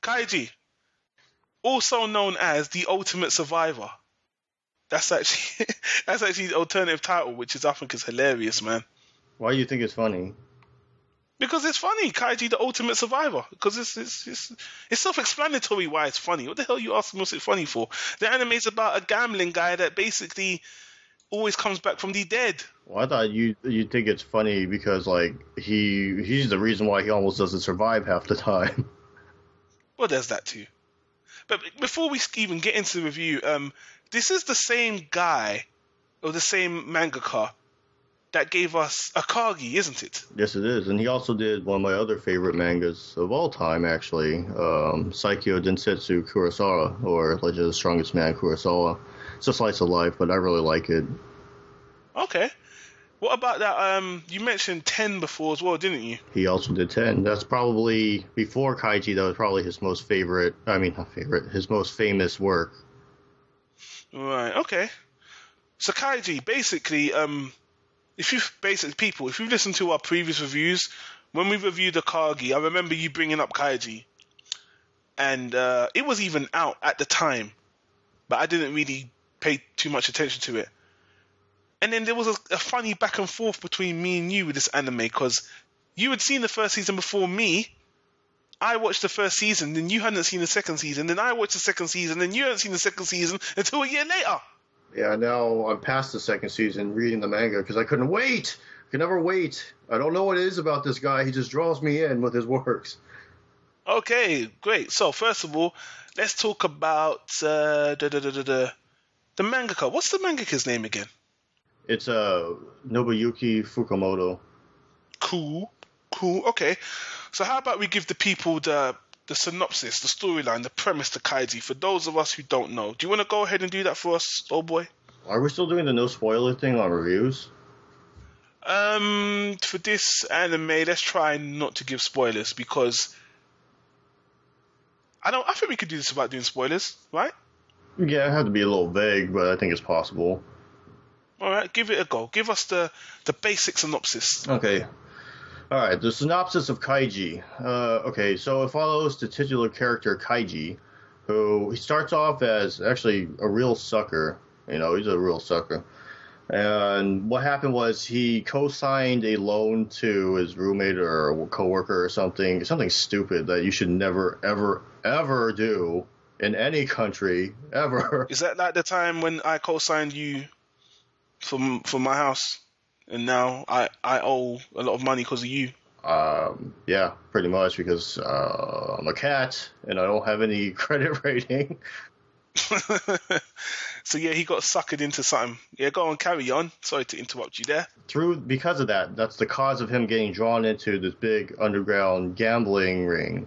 Kaiji, also known as the Ultimate Survivor. That's actually that's actually the alternative title, which I think is hilarious, man. Why do you think it's funny? Because it's funny, Kaiji the Ultimate Survivor. Because it's self-explanatory why it's funny. What the hell are you asking what's it funny for? The anime's about a gambling guy that basically always comes back from the dead. Well, I thought you think it's funny because like he's the reason why he almost doesn't survive half the time. Well, there's that too. But before we even get into the review, this is the same guy or the same mangaka that gave us Akagi, isn't it? Yes, it is, and he also did one of my other favorite mangas of all time, actually, Saikyo Densetsu Kurosawa, or Legend of the Strongest Man Kurosawa. It's a slice of life, but I really like it. Okay. What about that? You mentioned 10 before as well, didn't you? He also did 10. That's probably, before Kaiji, that was probably his most favorite, his most famous work. Right, okay. So Kaiji, basically, if you've listened to our previous reviews, when we reviewed Akagi, I remember you bringing up Kaiji. And it was even out at the time, but I didn't really pay too much attention to it. And then there was a funny back and forth between me and you with this anime, because you had seen the first season before me. I watched the first season, then you hadn't seen the second season, then I watched the second season, then you hadn't seen the second season until a year later. Yeah, now I'm past the second season reading the manga because I couldn't wait. I could never wait. I don't know what it is about this guy. He just draws me in with his works. Okay, great. So first of all, let's talk about the mangaka. What's the mangaka's name again? It's Nobuyuki Fukumoto. Cool. Okay. So how about we give the people the synopsis, the storyline, the premise to Kaiji, for those of us who don't know. Do you want to go ahead and do that for us, old boy? Are we still doing the no spoiler thing on reviews? For this anime, let's try not to give spoilers, because I think we could do this without doing spoilers, right? Yeah, I have to be a little vague, but I think it's possible. All right, give it a go. Give us the basic synopsis. Okay. All right, the synopsis of Kaiji. Okay, so it follows the titular character Kaiji, who he starts off as actually a real sucker. You know, he's a real sucker. And what happened was he co-signed a loan to his roommate or a coworker or something stupid that you should never, ever, ever do in any country, ever. Is that like the time when I co-signed you for my house? And now I owe a lot of money because of you. Yeah, pretty much, because I'm a cat and I don't have any credit rating. So yeah, he got suckered into something. Yeah, go on, carry on. Sorry to interrupt you there. Because of that, that's the cause of him getting drawn into this big underground gambling ring.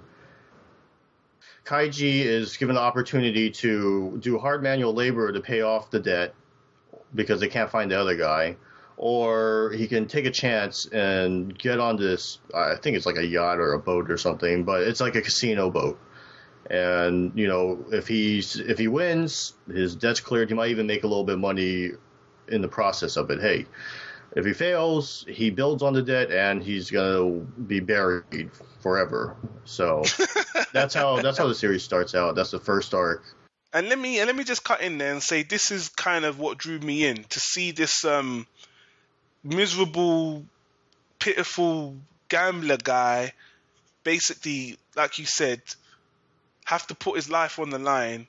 Kaiji is given the opportunity to do hard manual labor to pay off the debt because they can't find the other guy. Or he can take a chance and get on this, I think it's like a yacht or a boat or something, but it's like a casino boat. And, you know, if he wins, his debt's cleared. He might even make a little bit of money in the process of it. Hey, if he fails, he builds on the debt and he's going to be buried forever. So that's how the series starts out. That's the first arc. And let me just cut in there and say this is kind of what drew me in, to see this miserable, pitiful gambler guy basically, like you said, have to put his life on the line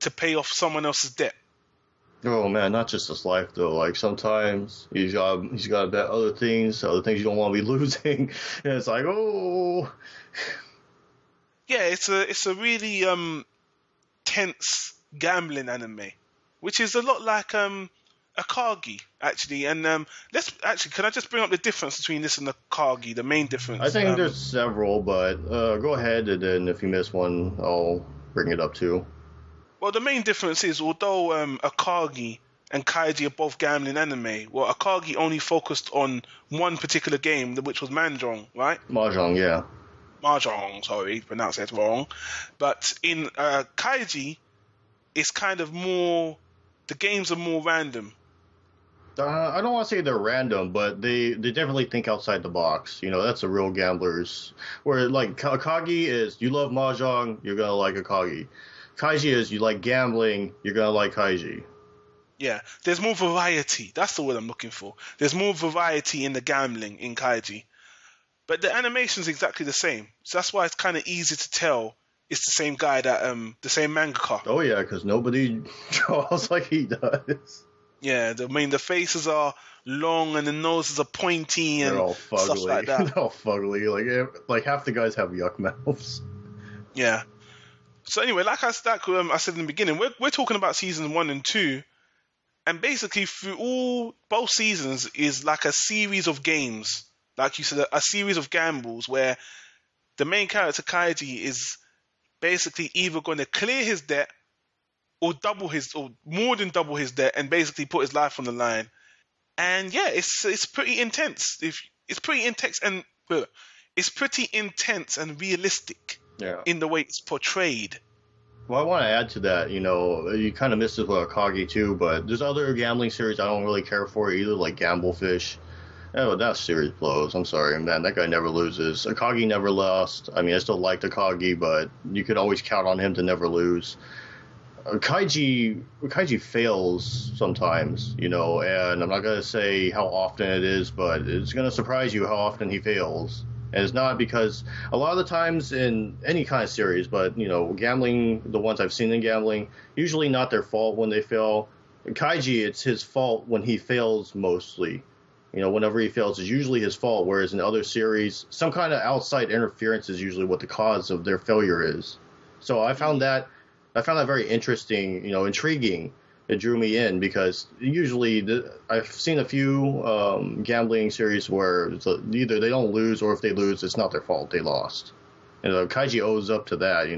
to pay off someone else's debt. Oh man, not just his life though. Like sometimes he's got to bet other things you don't want to be losing, and it's like, oh. Yeah, it's a really tense gambling anime, which is a lot like Akagi, actually. And can I just bring up the difference between this and Akagi, the main difference? I think there's several, but go ahead, and then if you miss one, I'll bring it up too. Well, the main difference is, although Akagi and Kaiji are both gambling anime, well, Akagi only focused on one particular game, which was Mahjong, right? Mahjong, yeah. Mahjong, sorry, pronounced it wrong. But in Kaiji, it's kind of more, the games are more random. I don't want to say they're random, but they definitely think outside the box. That's the real gamblers. Where like Akagi is, you love mahjong, you're gonna like Akagi. Kaiji is, you like gambling, you're gonna like Kaiji. Yeah, there's more variety. That's the word I'm looking for. There's more variety in the gambling in Kaiji. But the animation's exactly the same. So that's why it's kind of easy to tell it's the same guy the same mangaka. Oh yeah, because nobody draws like he does. Yeah, the faces are long and the noses are pointy They're and all stuff fugly. like that. They're all fugly. Like half the guys have yuck mouths. Yeah. So anyway, like I said in the beginning, we're talking about seasons 1 and 2, and basically through both seasons is like a series of games, like you said, a series of gambles where the main character Kaiji is basically either going to clear his debt or more than double his debt and basically put his life on the line. And yeah, it's pretty intense. It's pretty intense and it's pretty intense and realistic in the way it's portrayed. Well, I want to add to that. You kind of missed it with Akagi too, but there's other gambling series I don't really care for either, like Gamblefish. Oh, that series blows. I'm sorry, man. That guy never loses. Akagi never lost. I mean, I still liked Akagi, but you could always count on him to never lose. Kaiji fails sometimes, and I'm not going to say how often it is, but it's going to surprise you how often he fails. And it's not because a lot of the times in any kind of series, but, gambling, the ones I've seen in gambling, usually not their fault when they fail. Kaiji, it's his fault when he fails mostly. Whenever he fails, it's usually his fault, whereas in other series, some kind of outside interference is usually what the cause of their failure is. So I found that very interesting, intriguing. It drew me in because usually I've seen a few gambling series where either they don't lose or if they lose, it's not their fault. They lost. And Kaiji owes up to that,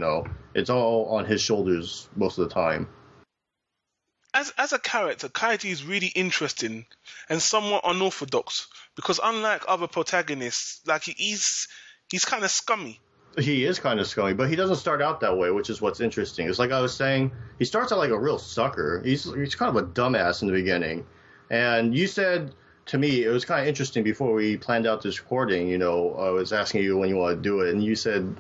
It's all on his shoulders most of the time. As a character, Kaiji is really interesting and somewhat unorthodox because unlike other protagonists, like he's kind of scummy. He is kind of scummy, but he doesn't start out that way, which is what's interesting. It's like I was saying, he starts out like a real sucker. He's kind of a dumbass in the beginning. And you said to me, it was kind of interesting before we planned out this recording, I was asking you when you want to do it, and you said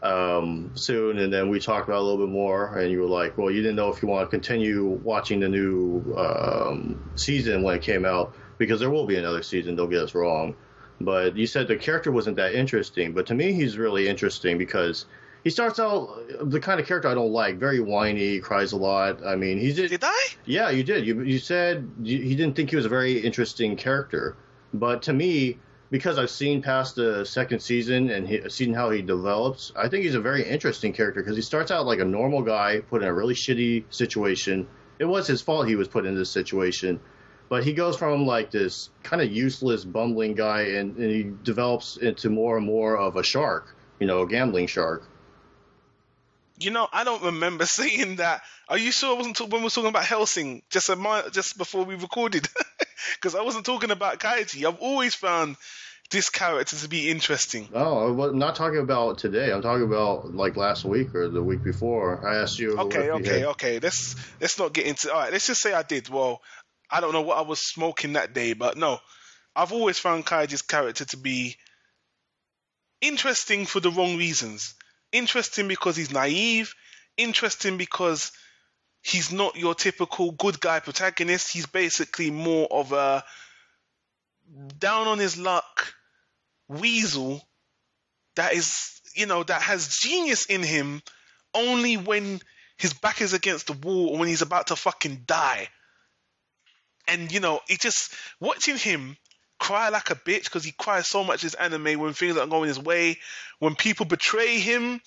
soon, and then we talked about it a little bit more, and you were like, well, you didn't know if you want to continue watching the new season when it came out, because there will be another season, don't get us wrong. But you said the character wasn't that interesting. But to me, he's really interesting because he starts out the kind of character I don't like. Very whiny, cries a lot. I mean, Did I? Yeah, you did. You said you didn't think he was a very interesting character. But to me, because I've seen past the second season and seen how he develops, I think he's a very interesting character because he starts out like a normal guy put in a really shitty situation. It was his fault he was put in this situation. But he goes from like this kind of useless, bumbling guy, and he develops into more and more of a shark, a gambling shark. I don't remember saying that. Are you sure I wasn't when we were talking about Hellsing just before we recorded? Because I wasn't talking about Kaiji. I've always found this character to be interesting. Oh, I'm not talking about today. I'm talking about like last week or the week before. I asked you. Okay. Let's not get into. All right, let's just say I did. Well, I don't know what I was smoking that day, but no, I've always found Kaiji's character to be interesting for the wrong reasons. Interesting because he's naive. Interesting because he's not your typical good guy protagonist. He's basically more of a down on his luck weasel that is, that has genius in him only when his back is against the wall or when he's about to fucking die. And, it just, watching him cry like a bitch, because he cries so much in his anime when things aren't going his way, when people betray him,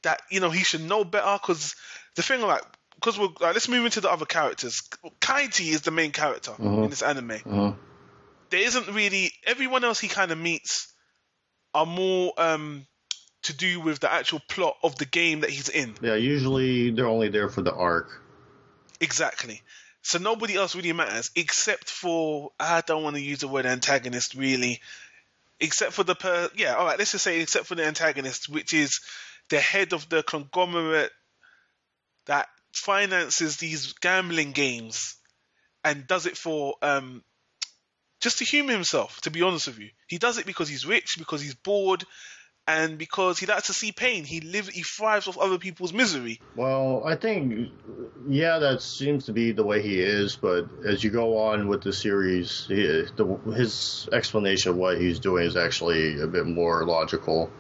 that, he should know better, because the thing, let's move into the other characters. Kaiji is the main character in this anime. There isn't really, everyone else he kind of meets are more to do with the actual plot of the game that he's in. Yeah, usually they're only there for the arc. Exactly. So nobody else really matters except for, I don't want to use the word antagonist really, except for let's just say except for the antagonist, which is the head of the conglomerate that finances these gambling games. and does it for just to humour himself. To be honest with you, he does it because he's rich, because he's bored, and because he likes to see pain. He thrives off other people's misery. Well, I think, yeah, that seems to be the way he is, but as you go on with the series, his explanation of what he's doing is actually a bit more logical.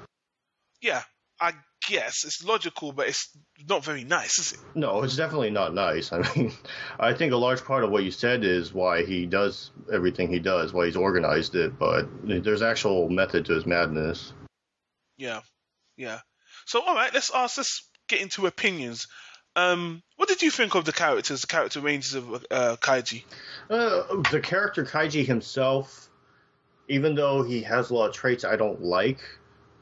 Yeah, I guess it's logical, but it's not very nice, is it? No, it's definitely not nice. I mean, I think a large part of what you said is why he does everything he does, why he's organized it, but there's actual method to his madness. Yeah. So, all right, let's get into opinions. What did you think of the character ranges of Kaiji? The character Kaiji himself, even though he has a lot of traits I don't like,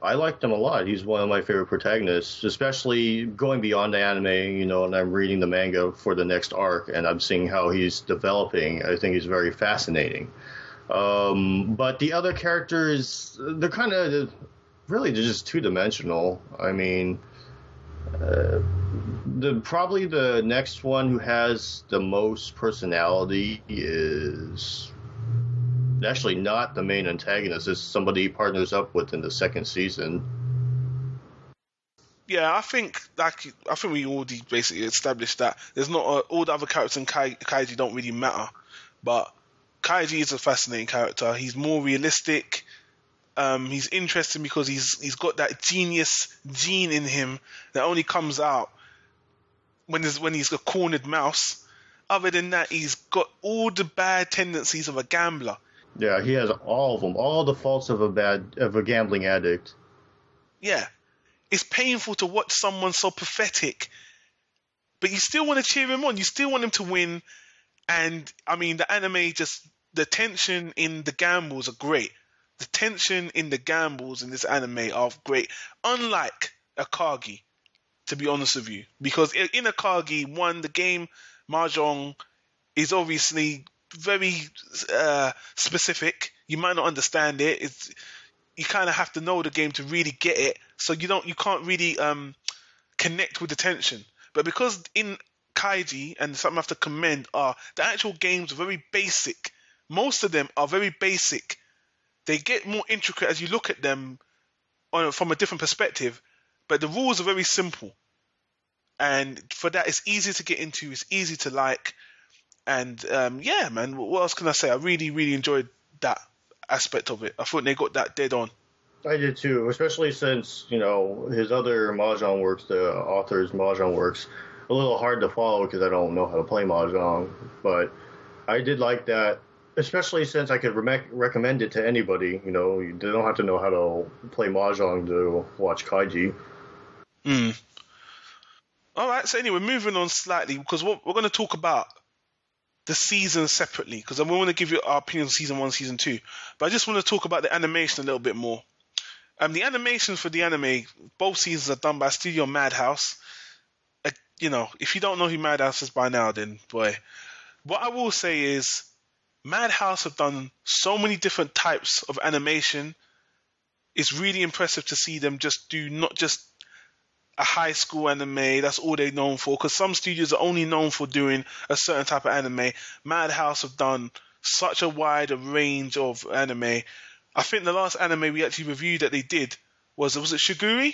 I liked him a lot. He's one of my favorite protagonists, especially going beyond the anime, and I'm reading the manga for the next arc, and I'm seeing how he's developing. I think he's very fascinating. But the other characters, they're kind of... Really, they're just two-dimensional. I mean, probably the next one who has the most personality is actually not the main antagonist. It's somebody he partners up with in the second season. Yeah, I think we already basically established that there's not all the other characters in Kaiji don't really matter, but Kaiji is a fascinating character. He's more realistic. He's interesting because he's got that genius gene in him that only comes out when he's a cornered mouse. Other than that, he's got all the bad tendencies of a gambler. Yeah, he has all of them, all the faults of a gambling addict. Yeah, it's painful to watch someone so pathetic, but you still want to cheer him on. You still want him to win, and I mean the anime the tension in the gambles are great. The tension in the gambles in this anime are great, unlike Akagi, to be honest with you. Because in Akagi, the game Mahjong is obviously very specific. You might not understand it. You kind of have to know the game to really get it. So you can't really connect with the tension. But because in Kaiji, and something I have to commend, are the actual games are very basic. Most of them are very basic. They get more intricate as you look at them from a different perspective, but the rules are very simple. And for that, it's easy to get into, it's easy to like. And yeah, man, what else can I say? I really, really enjoyed that aspect of it. I thought they got that dead on. I did too, especially since, his other Mahjong works, the author's Mahjong works, a little hard to follow because I don't know how to play Mahjong. But I did like that. Especially since I could recommend it to anybody, they don't have to know how to play Mahjong to watch Kaiji. All right, so anyway, moving on slightly, because we're going to talk about the seasons separately, because I want to give you our opinion on season 1, season 2. But I just want to talk about the animation a little bit more. The animations for the anime, both seasons are done by Studio Madhouse. If you don't know who Madhouse is by now, then boy. What I will say is, Madhouse have done so many different types of animation. It's really impressive to see them just do not just a high school anime. That's all they're known for. Because some studios are only known for doing a certain type of anime. Madhouse have done such a wide range of anime. I think the last anime we actually reviewed that they did was it Shiguri?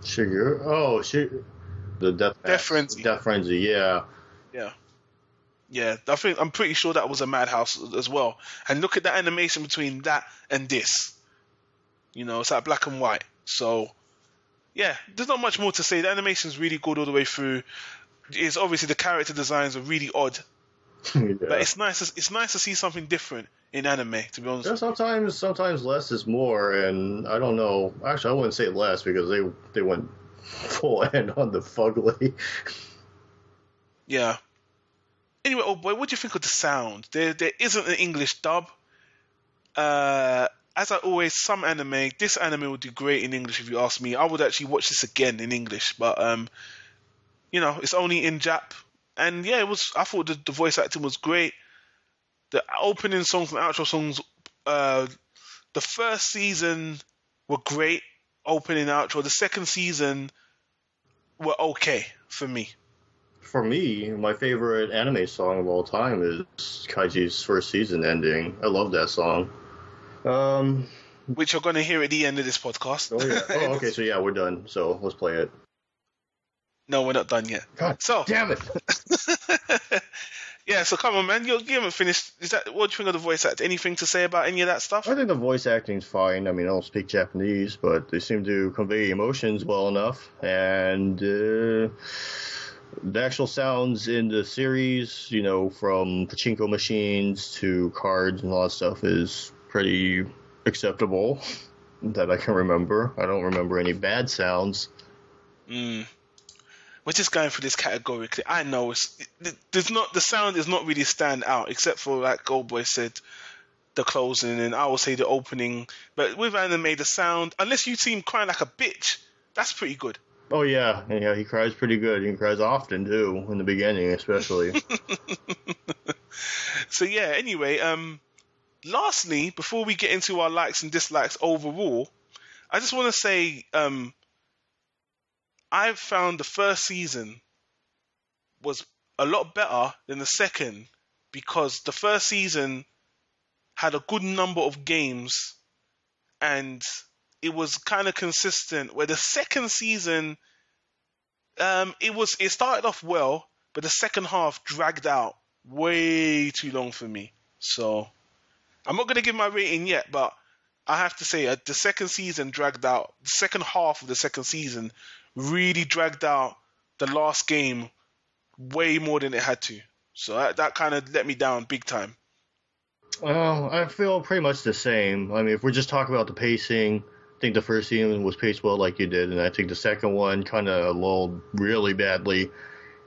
Shiguri? Oh, the Death Frenzy. Death Frenzy, yeah. Yeah. Yeah, I'm pretty sure that was a Madhouse as well. And look at the animation between that and this. It's like black and white. So, yeah, there's not much more to say. The animation's really good all the way through. It's obviously the character designs are really odd. Yeah. But it's nice to see something different in anime, to be honest. Yeah, sometimes less is more, and I don't know. Actually, I wouldn't say less because they went full end on the fugly. Yeah. Anyway, oh boy, what do you think of the sound? There isn't an English dub. As I always, this anime would do great in English if you ask me. I would actually watch this again in English, but it's only in Jap. And yeah, I thought the voice acting was great. The opening songs and outro songs, the first season were great, opening outro. The second season were okay for me. For me, my favorite anime song of all time is Kaiji's first season ending. I love that song. Which you're going to hear at the end of this podcast. Oh yeah. Oh, okay. So yeah, we're done. So let's play it. No, we're not done yet. God so, damn it! Yeah, so come on, man. You haven't finished. What do you think of the voice act? Anything to say about any of that stuff? I think the voice acting's fine. I mean, I don't speak Japanese, but they seem to convey emotions well enough. And the actual sounds in the series, you know, from pachinko machines to cards and all that stuff, is pretty acceptable that I can remember. I don't remember any bad sounds. We're just going through this categorically. I know the sound is not really stand out, except for, like Goldboy said, the closing, and I will say the opening. But with anime, the sound, unless you see him crying like a bitch, that's pretty good. Oh yeah, he cries pretty good. He cries often too, in the beginning especially. So yeah, anyway, lastly, before we get into our likes and dislikes overall, I just want to say, I've found the first season was a lot better than the second, because the first season had a good number of games and it was kind of consistent, where the second season, it started off well, but the second half dragged out way too long for me. So I'm not going to give my rating yet, but I have to say the second season dragged out. The second half of the second season really dragged out the last game way more than it had to. So that kind of let me down big time. I feel pretty much the same. I mean, if we're just talking about the pacing, I think the first season was paced well like you did, and I think the second one kind of lulled really badly.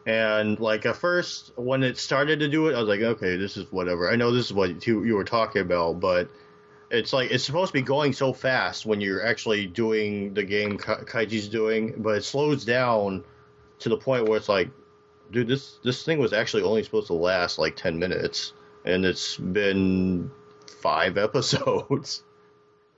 And like at first, when it started to do it, I was like, okay, this is whatever. I know this is what you were talking about, but it's like it's supposed to be going so fast when you're actually doing the game Kaiji's doing, but it slows down to the point where it's like, dude, this thing was actually only supposed to last like 10 minutes, and it's been 5 episodes.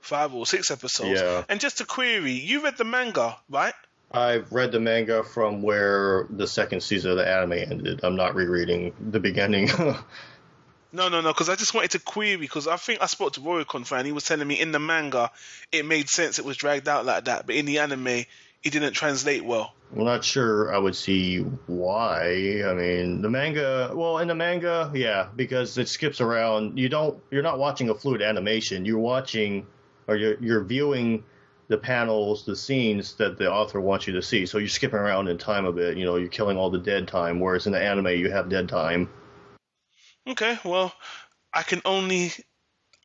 5 or 6 episodes. Yeah. And just a query, you read the manga, right? I've read the manga from where the second season of the anime ended. I'm not rereading the beginning. No, because I just wanted to query, because I think I spoke to Roycon fan. He was telling me in the manga it made sense, it was dragged out like that, but in the anime it didn't translate well. I'm not sure I would see why. I mean, in the manga, yeah, because it skips around. You're not watching a fluid animation. You're viewing the panels, the scenes that the author wants you to see. So you're skipping around in time a bit. You know, you're killing all the dead time, whereas in the anime you have dead time. Okay, well, I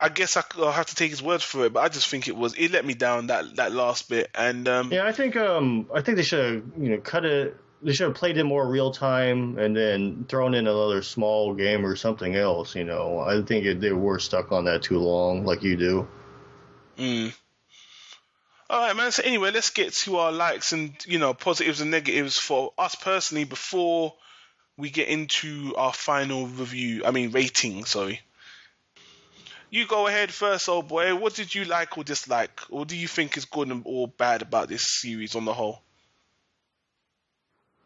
guess I'll have to take his word for it, but I just think it let me down, that last bit. And yeah, I think they should have cut it. They should have played it more real time and then thrown in another small game or something else. I think they were stuck on that too long, like you do. All right, man. So anyway, let's get to our likes and positives and negatives for us personally before we get into our final rating. Sorry. You go ahead first, old boy. What did you like or dislike, or do you think is good or bad about this series on the whole?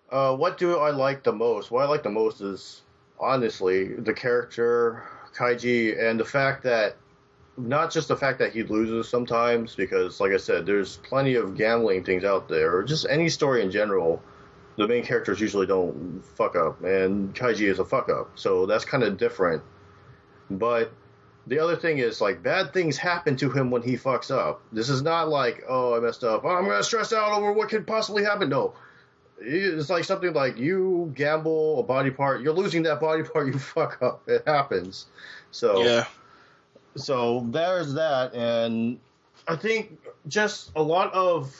What do I like the most? What I like the most is, honestly, the character, Kaiji, and the fact that, not just the fact that he loses sometimes, because, like I said, there's plenty of gambling things out there, or just any story in general. The main characters usually don't fuck up, and Kaiji is a fuck up, so that's kind of different. But the other thing is, like, bad things happen to him when he fucks up. This is not like, oh, I messed up, oh, I'm going to stress out over what could possibly happen. No. It's like something like you gamble a body part, you're losing that body part, you fuck up. It happens. So, yeah. So there's that, and I think just a lot of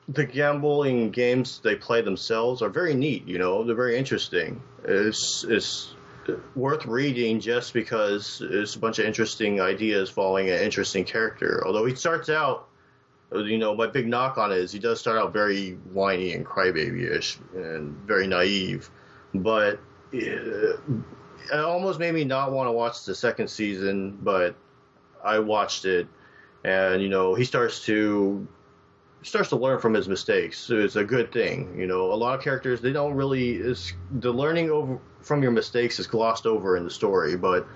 the gambling games they play themselves are very neat, they're very interesting. It's worth reading just because it's a bunch of interesting ideas following an interesting character. Although he starts out, my big knock on it is he does start out very whiny and crybaby-ish and very naive. But it almost made me not want to watch the second season, but I watched it, and, he starts to starts to learn from his mistakes. So it's a good thing. You know, a lot of characters, they don't really, the learning over from your mistakes is glossed over in the story, but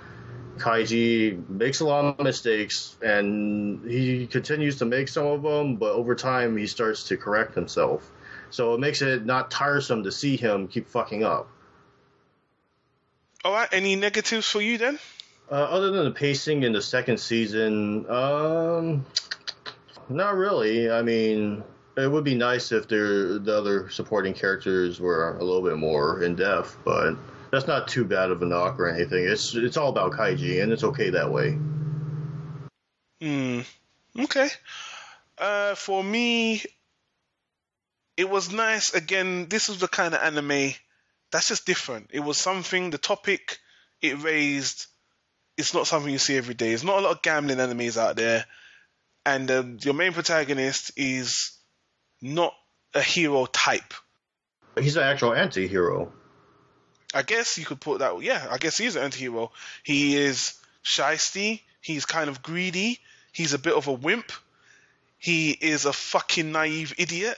Kaiji makes a lot of mistakes, and he continues to make some of them, but over time he starts to correct himself. So it makes it not tiresome to see him keep fucking up. All right, any negatives for you then? Other than the pacing in the second season, not really. I mean, it would be nice if the other supporting characters were a little bit more in depth, but that's not too bad of a knock or anything. It's all about Kaiji, and it's okay that way. Okay. For me, it was nice. Again, this was the kind of anime that's just different. It was something, the topic it raised, it's not something you see every day. There's not a lot of gambling animes out there. And your main protagonist is not a hero type. He's an actual anti-hero. I guess you could put that. Yeah, I guess he is an anti-hero. He is shisty. He's kind of greedy. He's a bit of a wimp. He is a fucking naive idiot.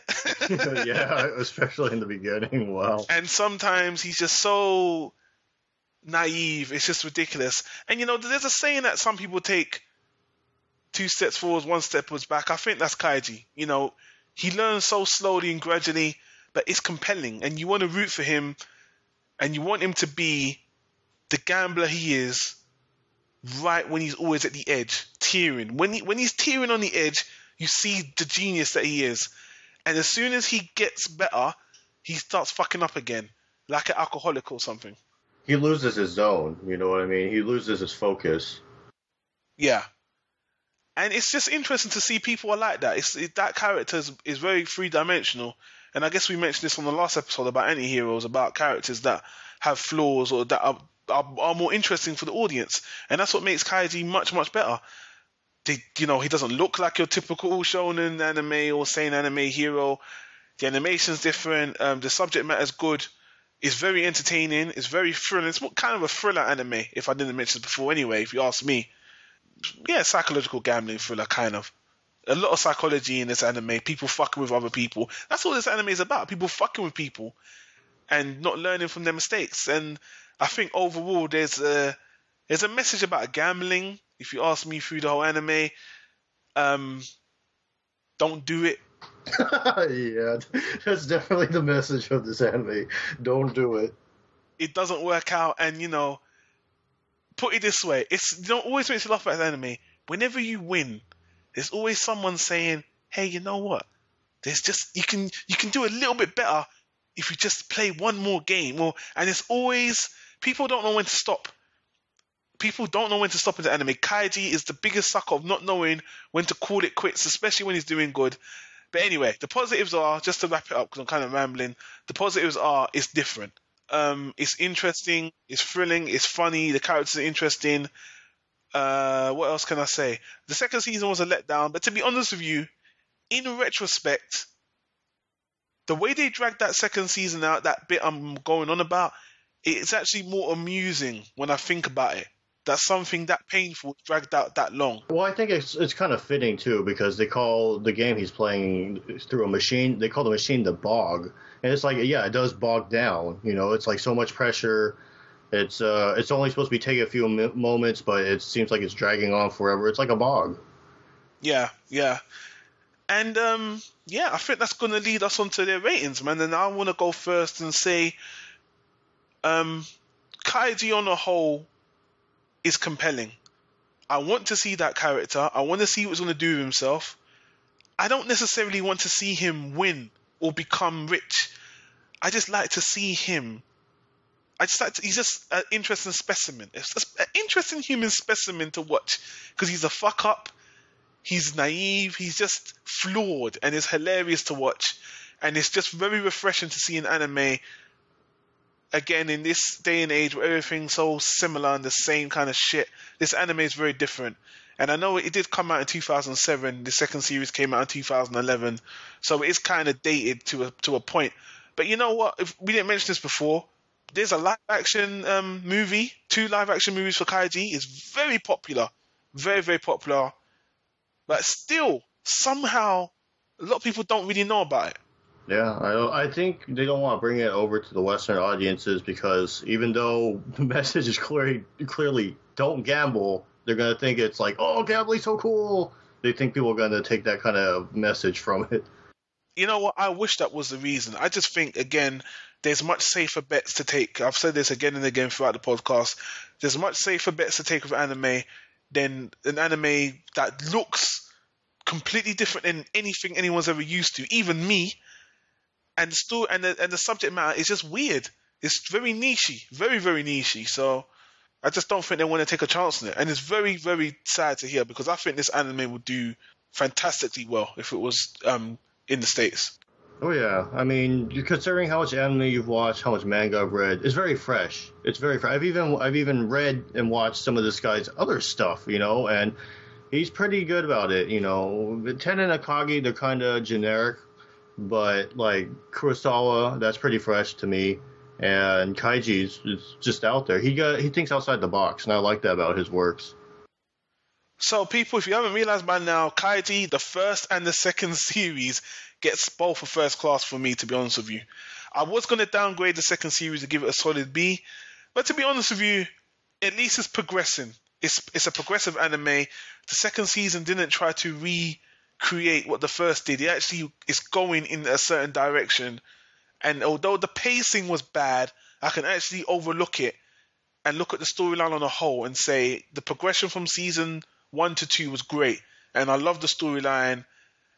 Yeah, especially in the beginning. Wow. And sometimes he's just so naive. It's just ridiculous. And you know, there's a saying that some people take 2 steps forward, 1 step back. I think that's Kaiji. You know, he learns so slowly and gradually, but it's compelling. And you want to root for him, and you want him to be the gambler he is, right when he's always at the edge, tearing. When he's tearing on the edge, you see the genius that he is. And as soon as he gets better, he starts fucking up again, like an alcoholic or something. He loses his zone, you know what I mean? He loses his focus. Yeah. And it's just interesting to see people are like that. That character is very three-dimensional. And I guess we mentioned this on the last episode about anti-heroes, about characters that have flaws or that are more interesting for the audience. And that's what makes Kaiji much, much better. He doesn't look like your typical shonen anime or seinen anime hero. The animation's different. The subject matter's good. It's very entertaining. It's very thrilling. It's kind of a thriller anime, if I didn't mention it before anyway, if you ask me. Yeah, psychological gambling thriller, kind of. A lot of psychology in this anime. People fucking with other people. That's all this anime is about. People fucking with people and not learning from their mistakes. And I think overall there's a message about gambling. If you ask me through the whole anime, don't do it. Yeah, that's definitely the message of this anime. Don't do it. It doesn't work out, and put it this way: always makes you laugh about the anime. Whenever you win, there's always someone saying, "Hey, you know what? There's just you can do a little bit better if you just play one more game." And it's always people don't know when to stop. People don't know when to stop in the anime. Kaiji is the biggest sucker of not knowing when to call it quits, especially when he's doing good. But anyway, the positives are, just to wrap it up because I'm kind of rambling, the positives are it's different. It's interesting, it's thrilling, it's funny, the characters are interesting. What else can I say? The second season was a letdown, but to be honest with you, in retrospect, the way they dragged that second season out, that bit I'm going on about, it's actually more amusing when I think about it. That's something that painful dragged out that long. Well, I think it's kind of fitting too, because they call the game he's playing through a machine. They call the machine the bog, and it's like, yeah, it does bog down. You know, it's like so much pressure. It's only supposed to be taking a few moments, but it seems like it's dragging on forever. It's like a bog. Yeah, and I think that's going to lead us onto their ratings, man. And I want to go first and say, Kaiji on the whole is compelling. I want to see that character. I want to see what he's going to do with himself. I don't necessarily want to see him win or become rich. I just like to see him. He's just an interesting specimen. It's just an interesting human specimen to watch because he's a fuck up. He's naive. He's just flawed and it's hilarious to watch. And it's just very refreshing to see an anime. Again, in this day and age where everything's so similar and the same kind of shit, this anime is very different. And I know it did come out in 2007. The second series came out in 2011. So it is kind of dated to a point. But you know what? If we didn't mention this before, there's a live-action movie. 2 live-action movies for Kaiji. It's very popular. Very, very popular. But still, somehow, a lot of people don't really know about it. Yeah, I think they don't want to bring it over to the Western audiences because even though the message is clearly don't gamble, they're gonna think it's like, oh, gambling's so cool. They think people are gonna take that kind of message from it. You know what? I wish that was the reason. I just think, again, there's much safer bets to take. I've said this again and again throughout the podcast. There's much safer bets to take with anime than an anime that looks completely different than anything anyone's ever used to, even me. And the story and the subject matter is just weird. It's very nichey, very very nichey. So I just don't think they want to take a chance on it. And it's very very sad to hear because I think this anime would do fantastically well if it was in the States. Oh yeah, I mean, considering how much anime you've watched, how much manga I've read, it's very fresh. It's very fresh. I've even read and watched some of this guy's other stuff, and he's pretty good about it. Ten and Akagi, they're kind of generic, but like Kurosawa, that's pretty fresh to me. And Kaiji's is just out there. He thinks outside the box, and I like that about his works. So, people, if you haven't realized by now, Kaiji, the first and the second series, gets both a first class for me, to be honest with you. I was going to downgrade the second series to give it a solid B, but to be honest with you, at least it's progressing. It's a progressive anime. The second season didn't try to recreate what the first did. It actually is going in a certain direction. And although the pacing was bad, I can actually overlook it and look at the storyline on a whole and say the progression from season 1 to 2 was great, and I love the storyline,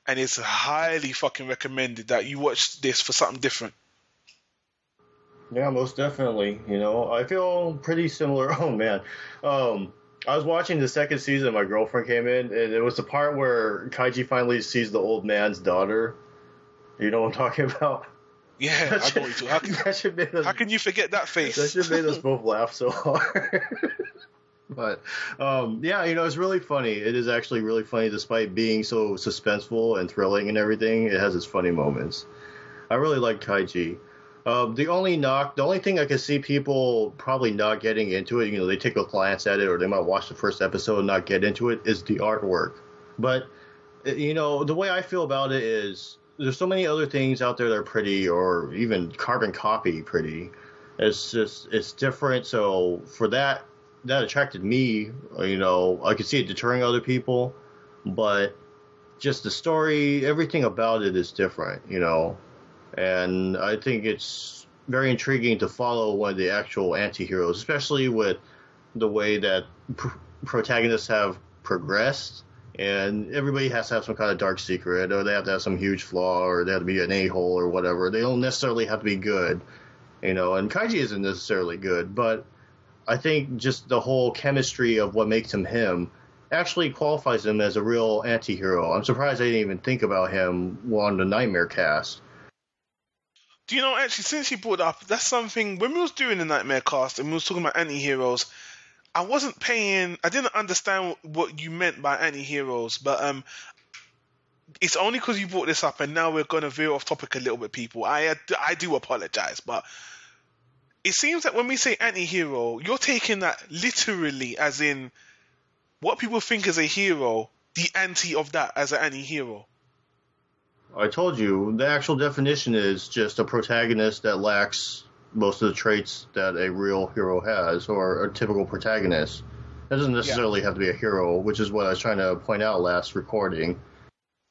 and it's highly fucking recommended that you watch this for something different. Yeah, most definitely. I feel pretty similar. Oh man, I was watching the second season. My girlfriend came in, and it was the part where Kaiji finally sees the old man's daughter. You know what I'm talking about? Yeah, I know you too. How can you forget that face? That shit made us both laugh so hard. But yeah, it's really funny. It is actually really funny, despite being so suspenseful and thrilling and everything. It has its funny moments. I really like Kaiji. The only thing I can see people probably not getting into it, they take a glance at it or they might watch the first episode and not get into it, is the artwork. But the way I feel about it is there's so many other things out there that are pretty, or even carbon copy pretty. It's different. So for that attracted me. I could see it deterring other people, but just the story, everything about it is different, and I think it's very intriguing to follow one of the actual anti-heroes, especially with the way that protagonists have progressed, and everybody has to have some kind of dark secret, or they have to have some huge flaw, or they have to be an a-hole or whatever. They don't necessarily have to be good, and Kaiji isn't necessarily good, but I think just the whole chemistry of what makes him actually qualifies him as a real anti-hero. I'm surprised I didn't even think about him on the Nightmare cast. Do you know, actually, since you brought it up, that's something, when we was doing the Nightmare cast and we was talking about anti-heroes, I didn't understand what you meant by anti-heroes, but it's only because you brought this up and now we're going to veer off topic a little bit, people. I do apologize, but it seems that when we say anti-hero, you're taking that literally as in what people think is a hero, the anti of that as an anti-hero. I told you, the actual definition is just a protagonist that lacks most of the traits that a real hero has, or a typical protagonist. That doesn't necessarily have to be a hero, which is what I was trying to point out last recording.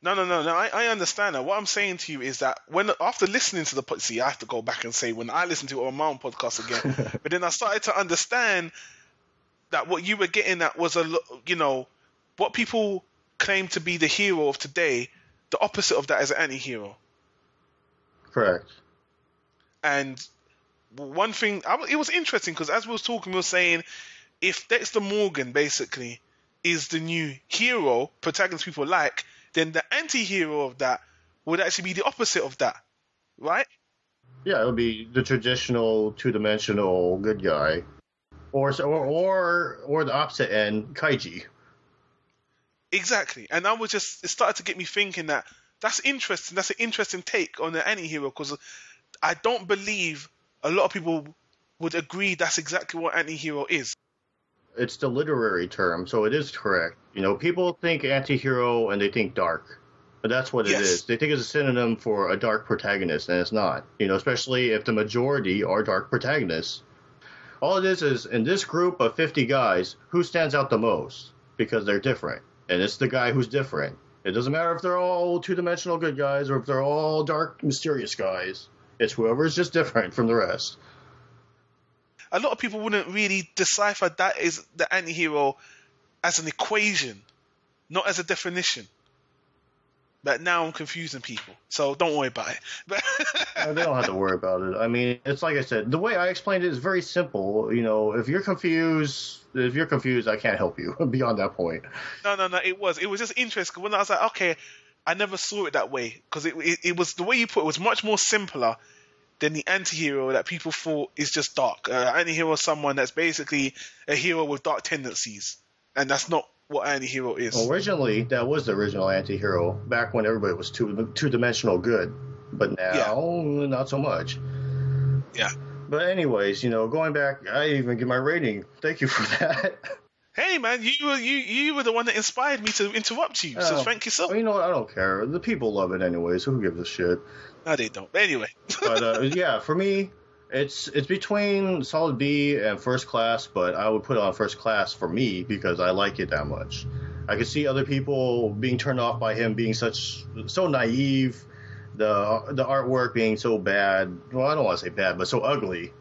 No, I understand that. What I'm saying to you is that after listening to I have to go back and say when I listened to it on my own podcast again, but then I started to understand that what you were getting at was what people claim to be the hero of today, the opposite of that is an anti-hero. Correct. And one thing, it was interesting because as we was talking, we were saying if Dexter Morgan basically is the new hero, protagonist people like, then the anti-hero of that would actually be the opposite of that, right? Yeah, it would be the traditional two-dimensional good guy, or the opposite end, Kaiji. Exactly, and it started to get me thinking that's interesting. That's an interesting take on the anti-hero because I don't believe a lot of people would agree that's exactly what anti-hero is. It's the literary term, so it is correct. People think anti-hero and they think dark. But that's what it Yes. is. They think it's a synonym for a dark protagonist, and it's not. You know, especially if the majority are dark protagonists. All it is in this group of 50 guys, who stands out the most? Because they're different. And it's the guy who's different. It doesn't matter if they're all two-dimensional good guys or if they're all dark, mysterious guys. It's whoever's just different from the rest. A lot of people wouldn't really decipher that is the anti-hero as an equation, not as a definition. But now I'm confusing people, so don't worry about it. They don't have to worry about it. I mean, it's like I said, the way I explained it is very simple. You know, if you're confused, I can't help you beyond that point. No, it was just interesting when I was like, okay, I never saw it that way because it was the way you put it was much more simpler than the anti-hero that people thought is just dark. Anti-hero is someone that's basically a hero with dark tendencies, and that's not what anti-hero is. Originally, that was the original anti-hero back when everybody was two-dimensional good, but now not so much. Yeah. But anyways, you know, going back, I didn't even get my rating. Thank you for that. Hey man, you were the one that inspired me to interrupt you, so thank you so much. Well, you know what? I don't care. The people love it anyways. Who gives a shit? No, they don't. Anyway. But yeah, for me, it's between solid B and first class, but I would put it on first class for me because I like it that much. I could see other people being turned off by him being so naive, the artwork being so bad. Well, I don't want to say bad, but so ugly.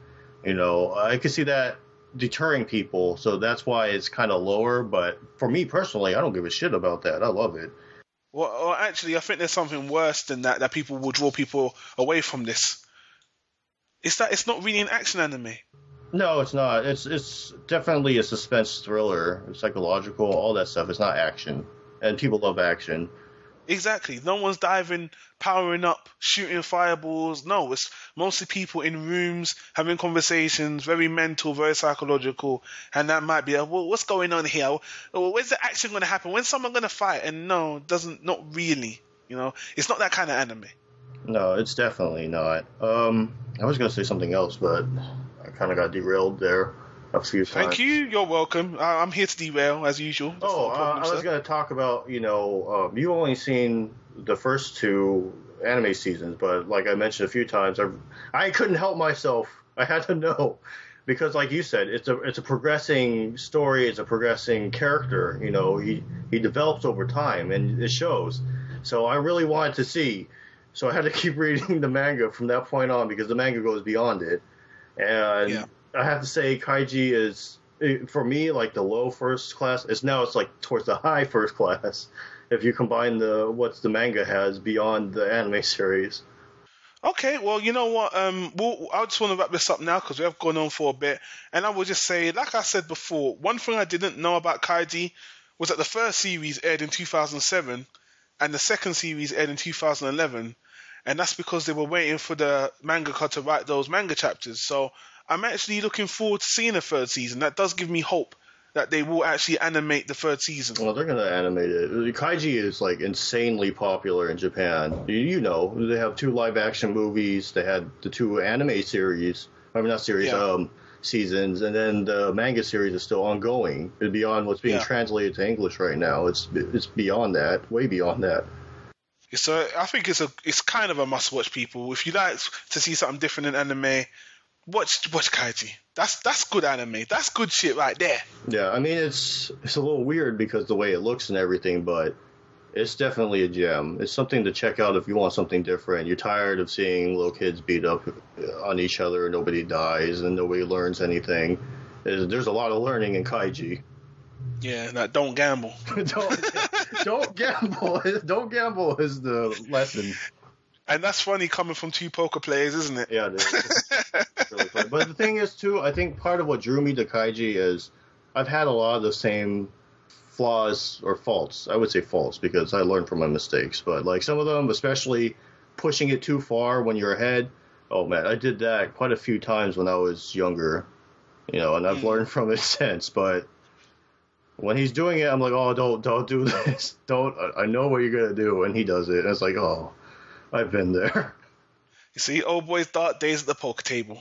You know, I could see that deterring people, so that's why it's kind of lower. But for me personally, I don't give a shit about that. I love it. Well, actually, I think there's something worse than that people will draw people away from this. It's that it's not really an action anime. No, it's not. It's definitely a suspense thriller, psychological, all that stuff. It's not action, and people love action. Exactly. No one's diving, powering up, shooting fireballs. No, it's mostly people in rooms having conversations, very mental, very psychological, and that might be, well, what's going on here? Well, where's the action going to happen? When's someone going to fight? And no, it doesn't. Not really. You know, it's not that kind of anime. No, it's definitely not. I was going to say something else, but I kind of got derailed there a few times. Thank you. You're welcome. I'm here to derail, as usual. That's no problem, I was going to talk about, you know, you've only seen the first two anime seasons, but like I mentioned a few times, I couldn't help myself. I had to know. Because like you said, it's a progressing story, it's a progressing character. You know, he develops over time, and it shows. So I really wanted to see. So I had to keep reading the manga from that point on because the manga goes beyond it. And I have to say, Kaiji is, for me, like the low first class. It's like towards the high first class if you combine what the manga has beyond the anime series. Okay, well, you know what? I just want to wrap this up now because we have gone on for a bit. And I will just say, like I said before, one thing I didn't know about KAIJI was that the first series aired in 2007 and the second series aired in 2011. And that's because they were waiting for the mangaka to write those manga chapters. So I'm actually looking forward to seeing the third season. That does give me hope that they will actually animate the third season. Well, they're going to animate it. KAIJI is like insanely popular in Japan. You know, they have 2 live-action movies. They had the 2 anime series. I mean, not series, seasons. And then the manga series is still ongoing. It's beyond what's being translated to English right now. It's beyond that, way beyond that. So I think it's kind of a must-watch, people. If you like to see something different in anime, watch KAIJI. That's good anime. That's good shit right there. Yeah, I mean it's a little weird because the way it looks and everything, but it's definitely a gem. It's something to check out if you want something different. You're tired of seeing little kids beat up on each other, nobody dies, and nobody learns anything. There's a lot of learning in KAIJI. Yeah, don't gamble. don't gamble. Don't gamble is the lesson. And that's funny coming from 2 poker players, isn't it? Yeah, it is. It's really funny. But the thing is, too, I think part of what drew me to KAIJI is I've had a lot of the same flaws or faults. I would say faults because I learned from my mistakes. But like some of them, especially pushing it too far when you're ahead. Oh, man, I did that quite a few times when I was younger. You know, and I've learned from it since. But when he's doing it, I'm like, oh, don't do this. I know what you're going to do. And he does it. And it's like, oh, I've been there. You see, old boy's dark days at the poker table.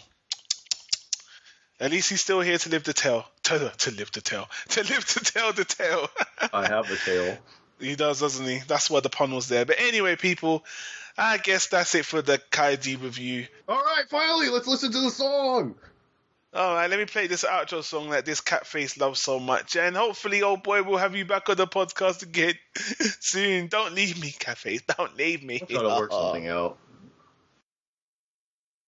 At least he's still here to live to tell. To live to tell. To live to tell the tale. I have a tale. He does, doesn't he? That's why the pun was there. But anyway, people, I guess that's it for the KAIJI review. All right, finally, let's listen to the song. All right, let me play this outro song that this cat face loves so much. And hopefully, old boy, we'll have you back on the podcast again soon. Don't leave me, cat face. Don't leave me. I'll try to work something out.